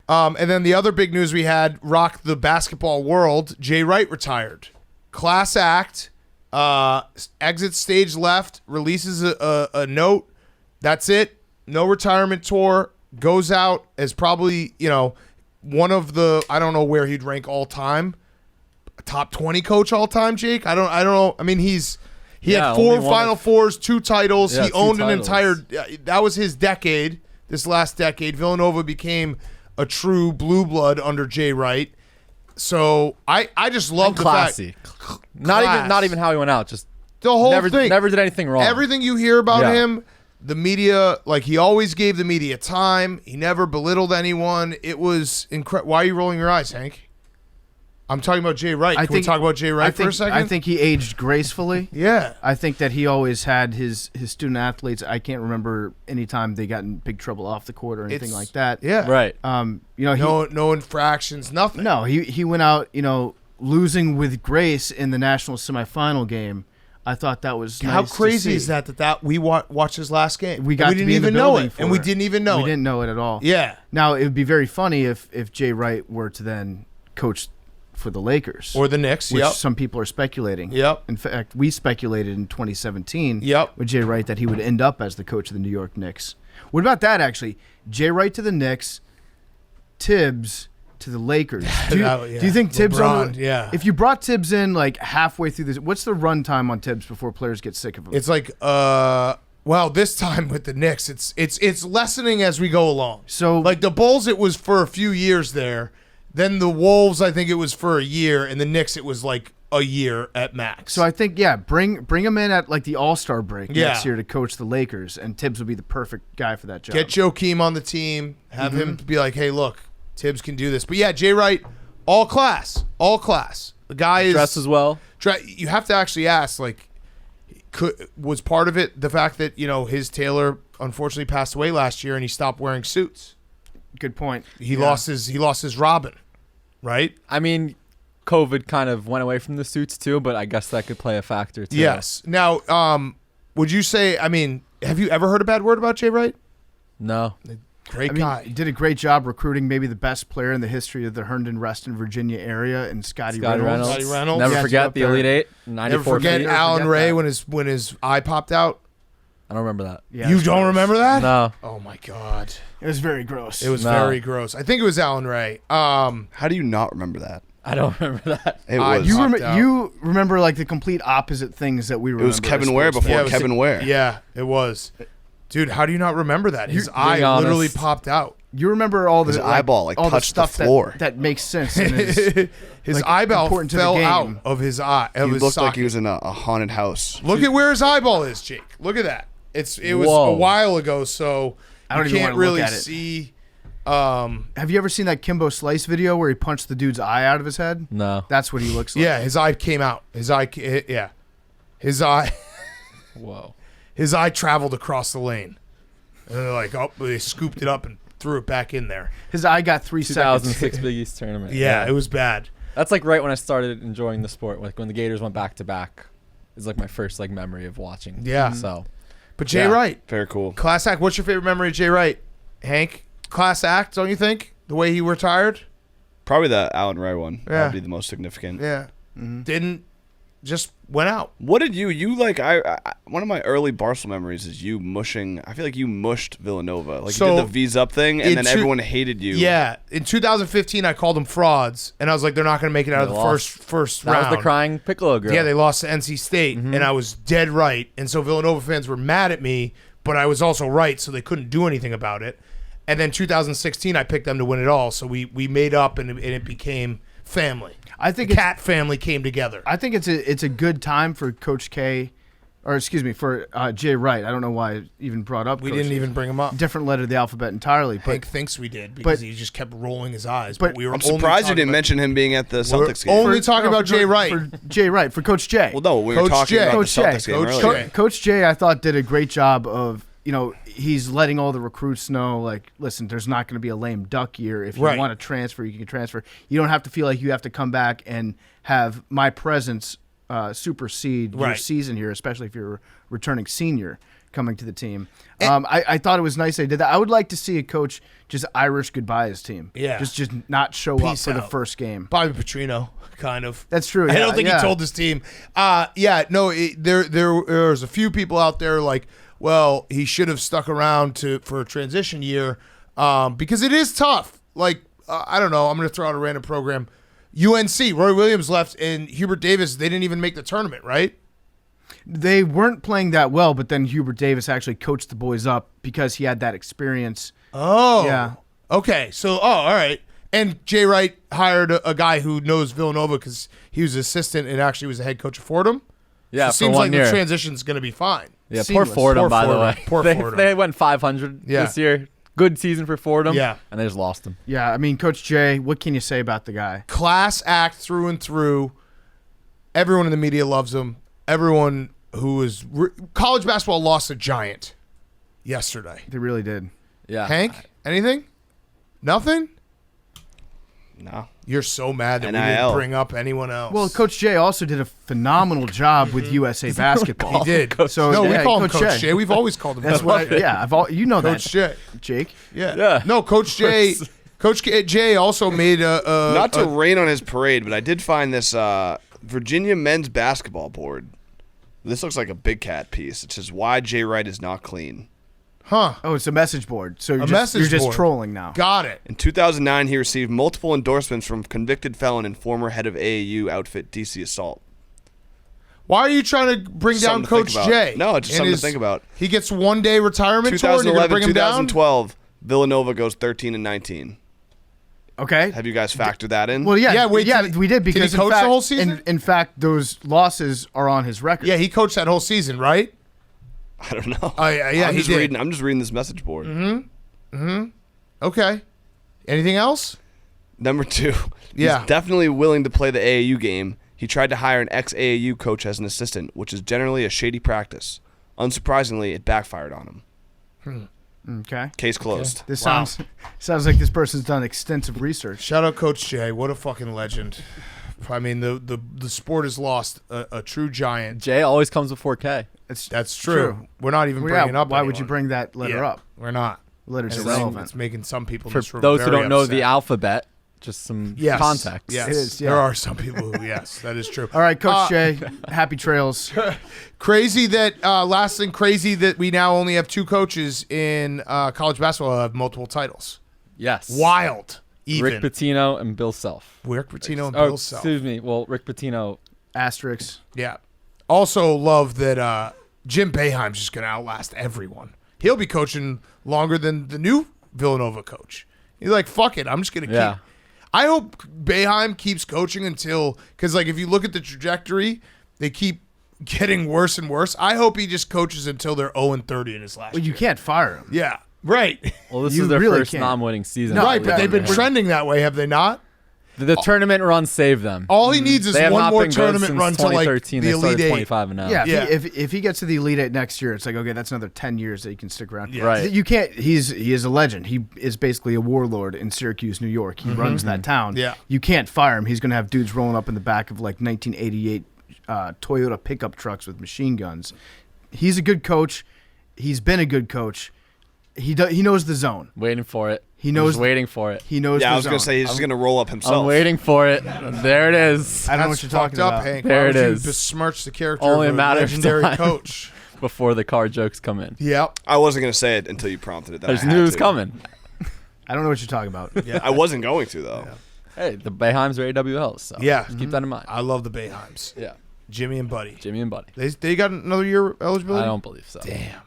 And then the other big news we had, rocked the basketball world, Jay Wright retired. Class act, exits stage left, releases a note. That's it. No retirement tour. Goes out as probably, one of the, I don't know where he'd rank all time. Top 20 coach all time, Jake? I don't know. I mean, he had 4 Final Fours, 2 titles. He owned an entire, that was his decade, this last decade. Villanova became a true blue blood under Jay Wright. So I just love the classy. fact. Not even how he went out, just the whole thing. Never did anything wrong. Everything you hear about him, the media, like he always gave the media time. He never belittled anyone. It was incredible. Why are you rolling your eyes, Hank? I'm talking about Jay Wright. Can we talk about Jay Wright for a second? I think he aged gracefully. Yeah. I think that he always had his student athletes. I can't remember any time they got in big trouble off the court or anything like that. Yeah. Right. No infractions, nothing. No, he went out, losing with grace in the national semifinal game. I thought that was How nice crazy to is see. that we watched his last game. We got we to didn't be in the even know building it, for and we it. didn't even know We it. didn't know it at all. Yeah. Now it would be very funny if Jay Wright were to then coach for the Lakers Or the Knicks, which some people are speculating. Yep. In fact, we speculated in 2017 Yep. with Jay Wright that he would end up as the coach of the New York Knicks. What about that, actually? Jay Wright to the Knicks, Tibbs to the Lakers. Do you think Tibbs LeBron, if you brought Tibbs in like halfway through this, what's the run time on Tibbs before players get sick of him? It's like well, this time with the Knicks, it's lessening as we go along. So like the Bulls, it was for a few years there. Then the Wolves, I think it was for a year, and the Knicks, it was like a year at max. So I think, bring him in at like the All-Star break next year to coach the Lakers, and Tibbs would be the perfect guy for that job. Get Joakim on the team, have him be like, hey, look, Tibbs can do this. But yeah, Jay Wright, all class. The guy is dressed as well. You have to actually ask, like, was part of it the fact that his tailor unfortunately passed away last year and he stopped wearing suits? Good point. He lost his Robin, right? I mean, COVID kind of went away from the suits too, but I guess that could play a factor too. Yes. Now, would you say? I mean, have you ever heard a bad word about Jay Wright? No. Great guy. He did a great job recruiting maybe the best player in the history of the Herndon-Reston, Virginia area, and Scotty Reynolds. Scotty Reynolds. Never forget the Elite Eight. 94 Never forget feet. Alan Ray when his eye popped out. I don't remember that. Yeah, You don't remember that? No. Oh my God. It was very gross. It was very gross. I think it was Alan Ray. How do you not remember that? I don't remember that. It was. You remember like the complete opposite things that we remember. It was Kevin Ware before Kevin Ware. Yeah, it was. Dude, how do you not remember that? His eye literally popped out. You remember all the His eyeball all touched the stuff the floor. that makes sense. His eyeball fell out of his eye. He looked like he was in a haunted house. Look at where his eyeball is, Jake. Look at that. It was a while ago, so I don't you even can't wanna look really at it. see. Have you ever seen that Kimbo Slice video where he punched the dude's eye out of his head? No. That's what he looks like. Yeah, his eye came out. His eye. Whoa. His eye traveled across the lane. And they're like, they scooped it up and threw it back in there. His eye got 3 seconds. 2006 Big East tournament. Yeah, it was bad. That's like right when I started enjoying the sport. Like when the Gators went back to back. Is like my first like memory of watching. Yeah. So. But Jay Wright. Very cool. Class act. What's your favorite memory of Jay Wright? Hank? Class act, don't you think? The way he retired? Probably the Alan Ray one. Yeah. That would be the most significant. Yeah. Didn't. Just went out. What did you like? I one of my early Barstool memories is you mushing. I feel like you mushed Villanova. Like you did the V's up thing, and then everyone hated you. Yeah, in 2015, I called them frauds, and I was like, they're not going to make it out of the first round. That was the crying Piccolo girl. Yeah, they lost to NC State, and I was dead right, and so Villanova fans were mad at me, but I was also right, so they couldn't do anything about it. And then 2016, I picked them to win it all, so we made up, and it became family. I think the Cat family came together. I think it's a good time for Coach K, or excuse me, for Jay Wright. I don't know why I even brought up. We didn't even bring him up. Different letter of the alphabet entirely. But Hank thinks we did because he just kept rolling his eyes. But we were. I'm surprised you didn't mention him being at the Celtics game. Only talking about Jay Wright. For Jay Wright, for Coach Jay. Well, no, we were talking about the Celtics game earlier. Coach Jay, I thought, did a great job of. He's letting all the recruits know, like, listen, there's not going to be a lame duck year. If you want to transfer, you can transfer. You don't have to feel like you have to come back and have my presence supersede your season here, especially if you're a returning senior. coming to the team. I thought it was nice they did that. I would like to see a coach just Irish goodbye his team. Yeah. Just not show up Peace for the out. first game. Bobby Petrino, kind of. That's true. I yeah, don't think yeah. he told his team. There's a few people out there like, well, he should have stuck around for a transition year because it is tough. Like, I don't know. I'm going to throw out a random program. UNC, Roy Williams left, and Hubert Davis, they didn't even make the tournament, right? They weren't playing that well, but then Hubert Davis actually coached the boys up because he had that experience. Oh. Yeah. Okay. So, all right. And Jay Wright hired a guy who knows Villanova because he was assistant and actually was the head coach of Fordham. Yeah, So it for seems 1 like year. the transition's going to be fine. Yeah, Seamless. poor Fordham, Poor by Fordham. the way. Poor they, Fordham. they went 500 Yeah. this year. Good season for Fordham. Yeah. And they just lost him. Yeah, I mean, Coach Jay, what can you say about the guy? Class act through and through. Everyone in the media loves him. Everyone who is college basketball lost a giant yesterday. They really did. Yeah. Hank, anything? Nothing? No. You're so mad that we NIL. didn't bring up anyone else. Well, Coach Jay also did a phenomenal job with USA basketball. he did. So no, we yeah, call him Coach Jay. We've always called him That's Coach what. You know Coach that, Jay. Jake. Yeah. Yeah. No, Coach Jay. Coach Jay also made a Not to rain on his parade, but I did find this Virginia men's basketball board. This looks like a Big Cat piece. It says why Jay Wright is not clean. huh. Oh, it's a message board. So you're message you're just board. trolling now. Got it. In 2009, he received multiple endorsements from convicted felon and former head of AAU outfit DC Assault. Why are you trying to bring down Something to think Coach about. Jay? No, it's just And something to think about. He gets 1 day retirement tour and you're going to 2011, bring him down? 2012, Villanova goes 13-19. Okay. Have you guys factored that in? Well, yeah, Yeah, wait, did he- we did did he because coach in the fact, whole season? In fact, those losses are on his record. Yeah, he coached that whole season, right? I don't know. Oh, yeah, I'm he just did. reading. I'm just reading this message board. Okay. Anything else? Number 2, Yeah. he's definitely willing to play the AAU game. He tried to hire an ex-AAU coach as an assistant, which is generally a shady practice. Unsurprisingly, it backfired on him. Okay. Case closed. This Wow. sounds like this person's done extensive research. Shout out Coach Jay. What a fucking legend. I mean, the sport has lost a true giant. Jay always comes before K. That's true. We're not even Well, bringing yeah, up why would you anyone. bring that letter Yeah, up? We're not. Letter's It's irrelevant. making some people For just those who very don't know upset. the alphabet, just some Yes. context. Yes. It is, yeah. There are some people who, yes, that is true. All right, Coach Jay, happy trails. Crazy that, last thing, crazy that we now only have 2 coaches in college basketball who have multiple titles. Yes. Wild. Even. Rick Pitino and Bill Self. Rick Pitino and Oh, Bill Self. excuse me. Well, Rick Pitino. Asterisks. Yeah. Also love that Jim Boeheim's just going to outlast everyone. He'll be coaching longer than the new Villanova coach. He's like, fuck it. I'm just going to Yeah. keep. I hope Boeheim keeps coaching until, because like if you look at the trajectory, they keep getting worse and worse. I hope he just coaches until they're 0-30 in his last Well, year. you can't fire him. Yeah. Right. Well, this You is their really first can't. non-winning season. No, Right, but they've been Yeah. trending that way, have they not? The tournament run saved them. All he needs is They have one not more been good tournament since run to like 2013. the They Elite started Eight. 25 and now. Yeah, Yeah. if he gets to the Elite Eight next year, it's like, okay, that's another 10 years that he can stick around. Yeah. Right. You can't. He is a legend. He is basically a warlord in Syracuse, New York. He runs that town. Yeah. You can't fire him. He's going to have dudes rolling up in the back of like 1988 Toyota pickup trucks with machine guns. He's a good coach. He's been a good coach. He knows the zone. Waiting for it. He knows- Just waiting for it. He knows Yeah, the I was zone. gonna say he's just gonna roll up himself. I'm waiting for it. There it is. I don't know That's what you're talking fucked up, about. Hank. There Why it would is. You besmirch the character Only of a matter of legendary time. coach. Before the car jokes come in. Yep. I wasn't gonna say it until you prompted it. Then There's I had news to. coming. I don't know what you're talking about. Yeah. I wasn't going to though. Hey, the Boeheims are AWLs, so Yeah. just keep that in mind. I love the Boeheims. Yeah. Jimmy and Buddy. Jimmy and Buddy. They got another year eligibility? I don't believe so. Damn.